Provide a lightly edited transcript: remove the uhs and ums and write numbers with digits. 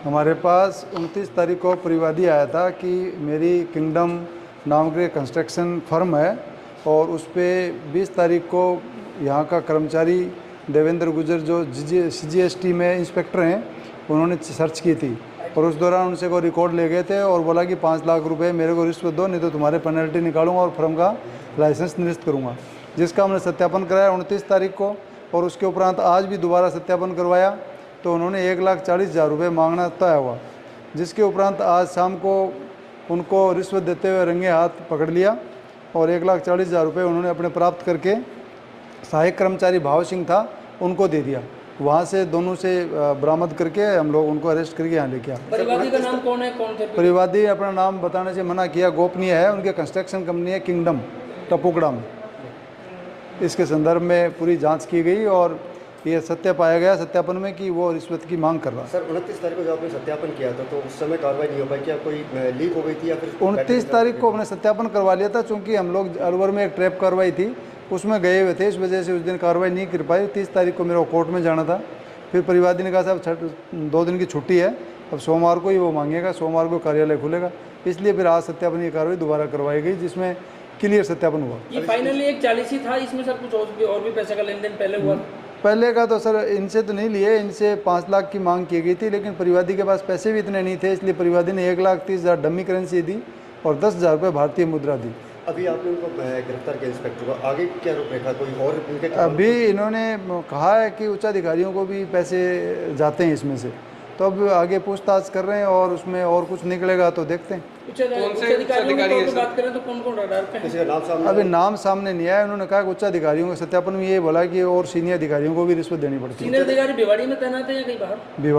हमारे पास 29 तारीख को परिवादी आया था कि मेरी किंगडम नाम के कंस्ट्रक्शन फर्म है और उस पर 20 तारीख को यहाँ का कर्मचारी देवेंद्र गुजर जो CGST में इंस्पेक्टर हैं उन्होंने सर्च की थी और उस दौरान उनसे को रिकॉर्ड ले गए थे और बोला कि 5 लाख रुपए मेरे को रिश्वत दो, नहीं तो तुम्हारे पेनल्टी निकालूंगा और फर्म का लाइसेंस निरस्त करूँगा, जिसका हमने सत्यापन कराया 29 तारीख को। और उसके उपरांत आज भी दोबारा सत्यापन करवाया तो उन्होंने 1,40,000 रुपये मांगना तय हुआ, जिसके उपरांत आज शाम को उनको रिश्वत देते हुए रंगे हाथ पकड़ लिया और 1,40,000 रुपये उन्होंने अपने प्राप्त करके सहायक कर्मचारी भाव सिंह था उनको दे दिया। वहाँ से दोनों से बरामद करके हम लोग उनको अरेस्ट करके यहाँ लेके आए। परिवादी का नाम कौन है, कौन थे? परिवादी अपना नाम बताने से मना किया, गोपनीय है। उनके कंस्ट्रक्शन कंपनी है किंगडम टपुकड़ा में। इसके संदर्भ में पूरी जांच की गई और ये सत्य पाया गया सत्यापन में कि वो रिश्वत की मांग कर रहा। सर 29 तारीख को जब आपने सत्यापन किया था तो उस समय कार्रवाई नहीं हो पाई, क्या कोई लीक हो गई थी या फिर? 29 तारीख को हमने सत्यापन करवा लिया था, चूँकि हम लोग अलवर में एक ट्रैप कार्रवाई थी उसमें गए हुए थे, इस वजह से उस दिन कार्रवाई नहीं कर पाई। 30 तारीख को मेरे को कोर्ट में जाना था। फिर परिवादी ने कहा साहब 2 दिन की छुट्टी है, अब सोमवार को ही वो मांगेगा, सोमवार को कार्यालय खुलेगा, इसलिए फिर आज सत्यापन की कार्रवाई दोबारा करवाई गई जिसमें क्लियर सत्यापन हुआ। ये फाइनली 1,40 ही था, इसमें सर कुछ और भी पैसे का लेन देन पहले हुआ? पहले का तो सर इनसे तो नहीं लिए, इनसे 5 लाख की मांग की गई थी, लेकिन परिवादी के पास पैसे भी इतने नहीं थे, इसलिए परिवादी ने 1,30,000 डमी करेंसी दी और 10,000 रुपये भारतीय मुद्रा दी। अभी आपने उनको गिरफ्तार किया इंस्पेक्टर को, आगे क्या रूपरेखा कोई और उनके? अभी इन्होंने कहा है कि उच्च अधिकारियों को भी पैसे जाते हैं इसमें से, तो अब आगे पूछताछ कर रहे हैं और उसमें और कुछ निकलेगा तो देखते हैं। उच्च अधिकारियों की बात करें तो कौन कौन रडार पे है? किसी का नाम सामने? अभी नाम सामने नहीं आया। उन्होंने कहा कि उच्च अधिकारियों के सत्यापन में ये बोला कि और सीनियर अधिकारियों को भी रिश्वत देनी पड़ती है। सीनियर अधिकारी भिवाड़ी में तैनात है या कहीं बाहर? भिवाड़ी